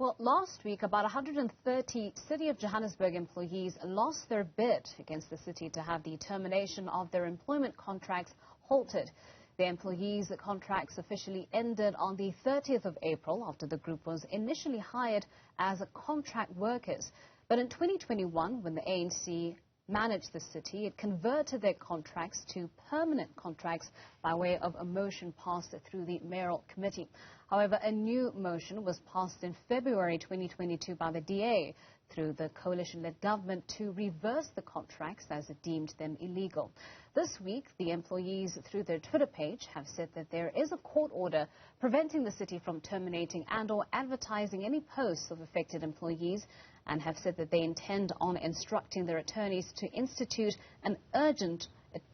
Well, last week, about 130 City of Johannesburg employees lost their bid against the city to have the termination of their employment contracts halted. The employees' contracts officially ended on the 30th of April after the group was initially hired as contract workers. But in 2021, when the ANC managed the city, it converted their contracts to permanent contracts by way of a motion passed through the mayoral committee. However, a new motion was passed in February 2022 by the DA through the coalition-led government to reverse the contracts as it deemed them illegal. This week, the employees, through their Twitter page, have said that there is a court order preventing the city from terminating and/or advertising any posts of affected employees, and have said that they intend on instructing their attorneys to institute an urgent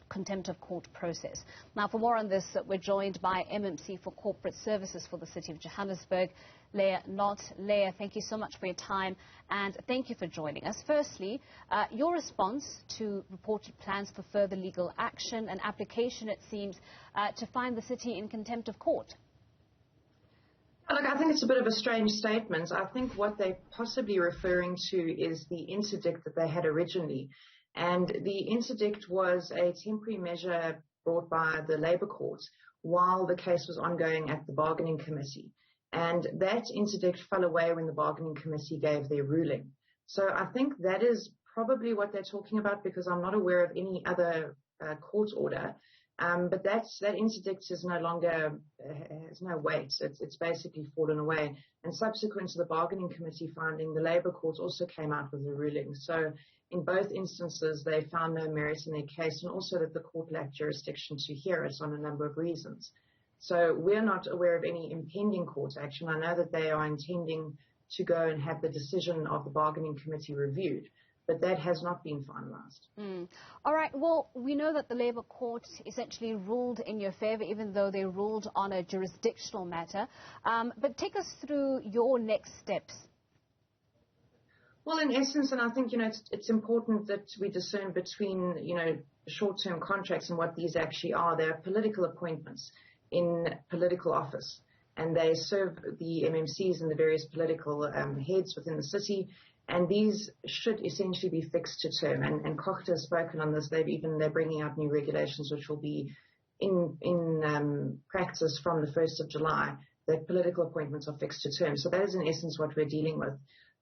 contempt of court process. Now, for more on this, we're joined by MMC for Corporate Services for the City of Johannesburg, Leah Knott. Leah, thank you so much for your time and thank you for joining us. Firstly, your response to reported plans for further legal action and application, it seems, to find the city in contempt of court. Look, I think it's a bit of a strange statement. I think what they're possibly referring to is the interdict that they had originally. And the interdict was a temporary measure brought by the Labour Court while the case was ongoing at the bargaining committee. And that interdict fell away when the bargaining committee gave their ruling. So I think that is probably what they're talking about, because I'm not aware of any other court order. But that interdict is no longer, has no weight. It's basically fallen away. And subsequent to the bargaining committee finding, the Labour Court also came out with a ruling. So in both instances, they found no merit in their case, and also that the court lacked jurisdiction to hear it on a number of reasons. So we're not aware of any impending court action. I know that they are intending to go and have the decision of the bargaining committee reviewed, but that has not been finalized. All right. Well, we know that the Labour Court essentially ruled in your favor, even though they ruled on a jurisdictional matter. But take us through your next steps. Well, in essence, and I think, it's important that we discern between, short-term contracts and what these actually are. They are political appointments in political office, and they serve the MMCs and the various political heads within the city. And these should essentially be fixed to term. And Knott has spoken on this. They're bringing out new regulations which will be in practice from the 1st of July, that political appointments are fixed to term. So that is in essence what we're dealing with.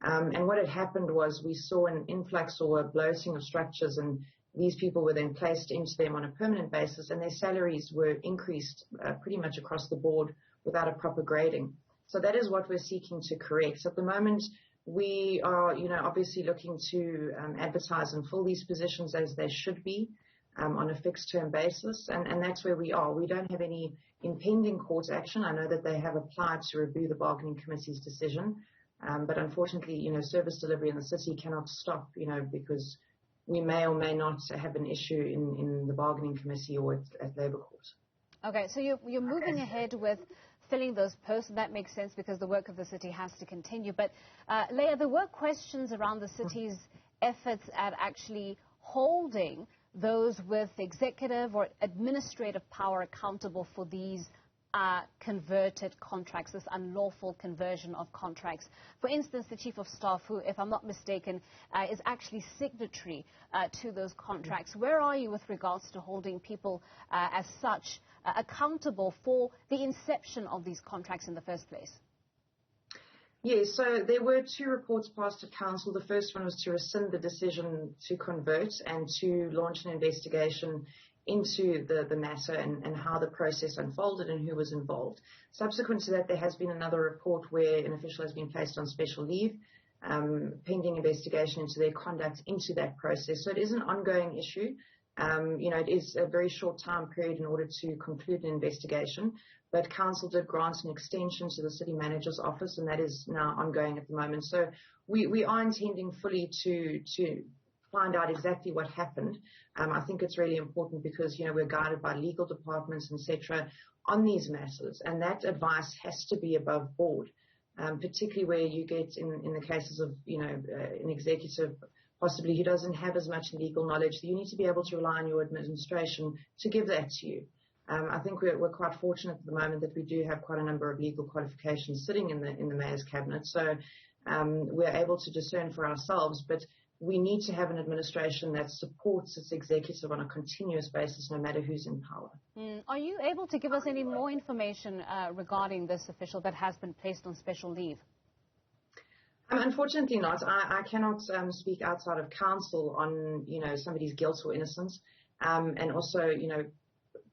And what had happened was we saw an influx or a bloating of structures, and these people were then placed into them on a permanent basis, and their salaries were increased pretty much across the board without a proper grading. So that is what we're seeking to correct. So at the moment, we are, obviously looking to advertise and fill these positions as they should be on a fixed-term basis, and that's where we are. We don't have any impending court action. I know that they have applied to review the bargaining committee's decision, but unfortunately, service delivery in the city cannot stop, because we may or may not have an issue in the bargaining committee or at Labour Court. Okay, so you're moving ahead with filling those posts, and that makes sense because the work of the city has to continue. But, Leah, there were questions around the city's efforts at actually holding those with executive or administrative power accountable for these converted contracts, this unlawful conversion of contracts. For instance, the Chief of Staff, who, if I'm not mistaken, is actually signatory to those contracts. Where are you with regards to holding people as such accountable for the inception of these contracts in the first place? Yes, so there were two reports passed at Council. The first one was to rescind the decision to convert and to launch an investigation into the matter and how the process unfolded and who was involved. Subsequent to that, there has been another report where an official has been placed on special leave, pending investigation into their conduct into that process. So it is an ongoing issue. It is a very short time period in order to conclude an investigation, but Council did grant an extension to the City Manager's office, and that is now ongoing at the moment. So we are intending fully to find out exactly what happened. I think it's really important because, we're guided by legal departments, etc., on these matters, and that advice has to be above board, particularly where you get in the cases of, an executive possibly who doesn't have as much legal knowledge. You need to be able to rely on your administration to give that to you. I think we're quite fortunate at the moment that we do have quite a number of legal qualifications sitting in the Mayor's cabinet. So we're able to discern for ourselves, but we need to have an administration that supports its executive on a continuous basis, no matter who's in power. Are you able to give us any more information regarding this official that has been placed on special leave? Unfortunately not. I cannot speak outside of counsel on, somebody's guilt or innocence. And also,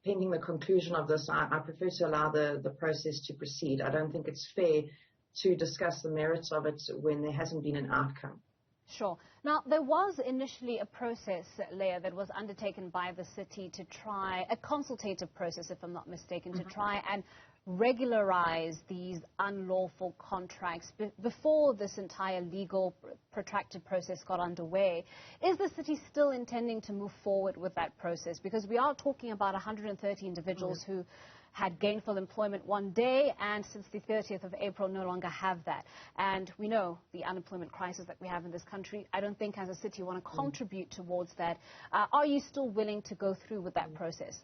pending the conclusion of this, I prefer to allow the process to proceed. I don't think it's fair to discuss the merits of it when there hasn't been an outcome. Sure. Now, there was initially a process, Leah, that was undertaken by the city to try, a consultative process, if I'm not mistaken, to try and regularize these unlawful contracts before this entire legal protracted process got underway. Is the city still intending to move forward with that process? Because we are talking about 130 individuals who had gainful employment one day and since the 30th of April no longer have that. And we know the unemployment crisis that we have in this country. I don't think as a city you want to contribute towards that. Are you still willing to go through with that process?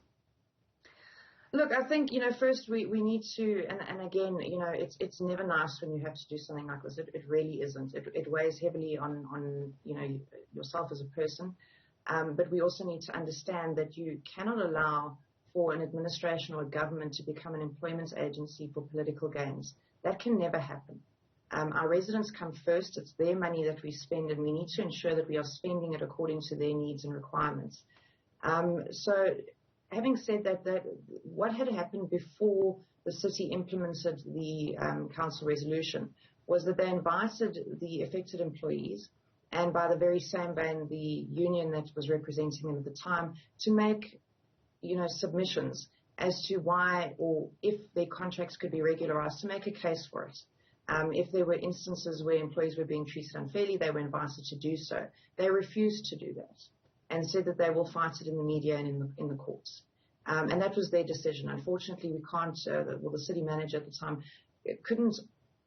Look, I think, first we need to, and again, it's never nice when you have to do something like this. It really isn't. It weighs heavily on yourself as a person. But we also need to understand that you cannot allow for an administration or a government to become an employment agency for political gains. That can never happen. Our residents come first. It's their money that we spend, and we need to ensure that we are spending it according to their needs and requirements. So having said that, what had happened before the city implemented the council resolution was that they invited the affected employees, and by the very same vein, the union that was representing them at the time, to make submissions as to why or if their contracts could be regularized, to make a case for it. If there were instances where employees were being treated unfairly, they were invited to do so. They refused to do that and said that they will fight it in the media and in the courts. And that was their decision. Unfortunately, we can't, the city manager at the time couldn't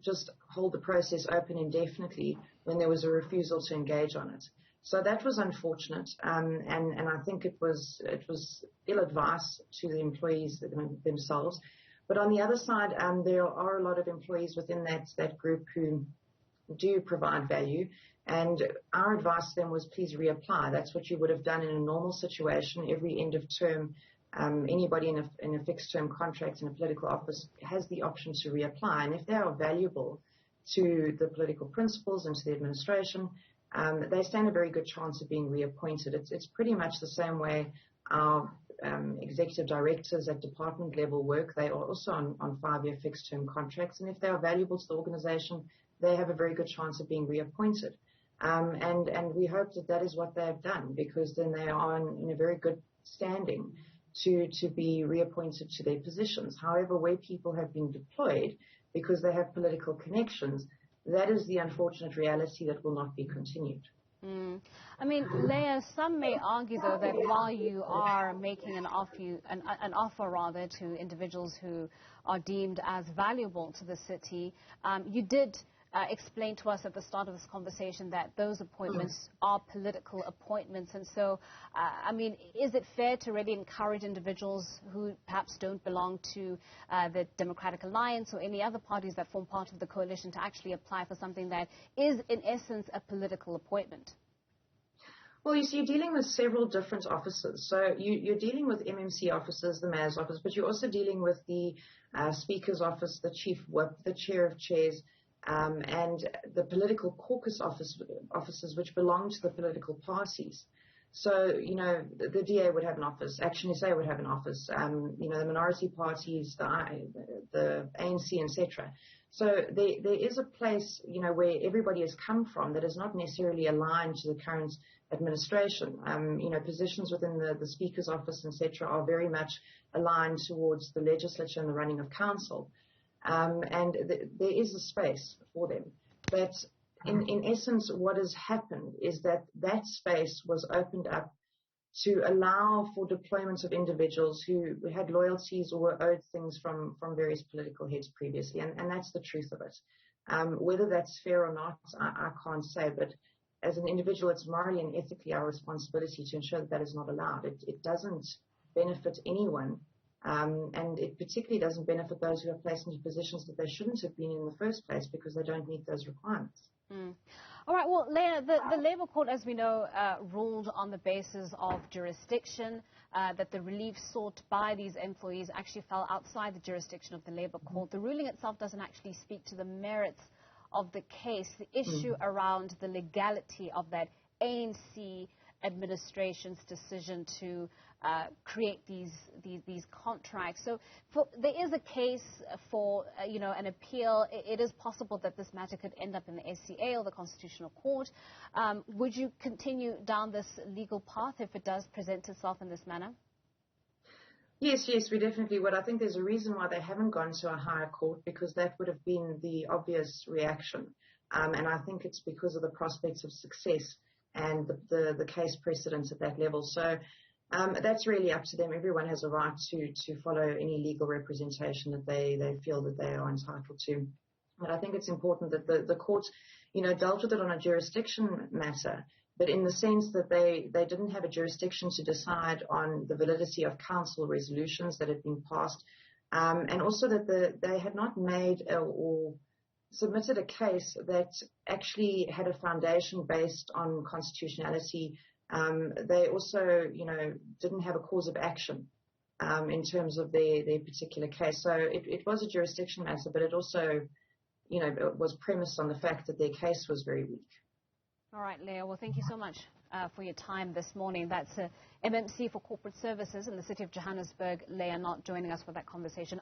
just hold the process open indefinitely when there was a refusal to engage on it. So that was unfortunate, and I think it was ill advice to the employees themselves. But on the other side, there are a lot of employees within that group who do provide value, and our advice to them was please reapply. That's what you would have done in a normal situation. Every end of term, anybody in a fixed term contract in a political office has the option to reapply, and if they are valuable to the political principles and to the administration, they stand a very good chance of being reappointed. It's pretty much the same way our executive directors at department level work. They are also on 5-year fixed term contracts, and if they are valuable to the organization, they have a very good chance of being reappointed. And we hope that is what they have done, because then they are in a very good standing to be reappointed to their positions. However, where people have been deployed because they have political connections, that is the unfortunate reality that will not be continued. I mean, Leah, some may argue, though, that while you are making an offer to individuals who are deemed as valuable to the city, you did explain to us at the start of this conversation that those appointments are political appointments. And so, I mean, is it fair to really encourage individuals who perhaps don't belong to the Democratic Alliance or any other parties that form part of the coalition to actually apply for something that is, in essence, a political appointment? Well, you see, you're dealing with several different offices. So you're dealing with MMC offices, the mayor's office, but you're also dealing with the speaker's office, the chief whip, the chair of chairs, and the political caucus offices which belong to the political parties. So, the DA would have an office, Action SA would have an office, the minority parties, the ANC, etc. So there is a place, where everybody has come from that is not necessarily aligned to the current administration. Positions within the Speaker's office, etc., are very much aligned towards the legislature and the running of council. And there is a space for them. But in essence, what has happened is that space was opened up to allow for deployment of individuals who had loyalties or were owed things from various political heads previously. And that's the truth of it. Whether that's fair or not, I can't say. But as an individual, it's morally and ethically our responsibility to ensure that is not allowed. It doesn't benefit anyone And it particularly doesn't benefit those who are placed into positions that they shouldn't have been in the first place because they don't meet those requirements. All right. Well, Leah, the Labour Court, as we know, ruled on the basis of jurisdiction, that the relief sought by these employees actually fell outside the jurisdiction of the Labour Court. The ruling itself doesn't actually speak to the merits of the case, the issue around the legality of that ANC administration's decision to create these contracts. So there is a case for an appeal. It is possible that this matter could end up in the SCA or the Constitutional Court. Would you continue down this legal path if it does present itself in this manner? Yes, we definitely would. I think there's a reason why they haven't gone to a higher court, because that would have been the obvious reaction. And I think it's because of the prospects of success and the case precedents at that level. So that's really up to them. Everyone has a right to follow any legal representation that they feel that they are entitled to. But I think it's important that the courts, dealt with it on a jurisdiction matter, but in the sense that they didn't have a jurisdiction to decide on the validity of council resolutions that had been passed, and also that they had not made or submitted a case that actually had a foundation based on constitutionality. They also, didn't have a cause of action in terms of their particular case. So it was a jurisdiction matter, but it also, it was premised on the fact that their case was very weak. All right, Leah. Well, thank you so much for your time this morning. That's MMC for Corporate Services in the city of Johannesburg, Leah Knott, joining us for that conversation.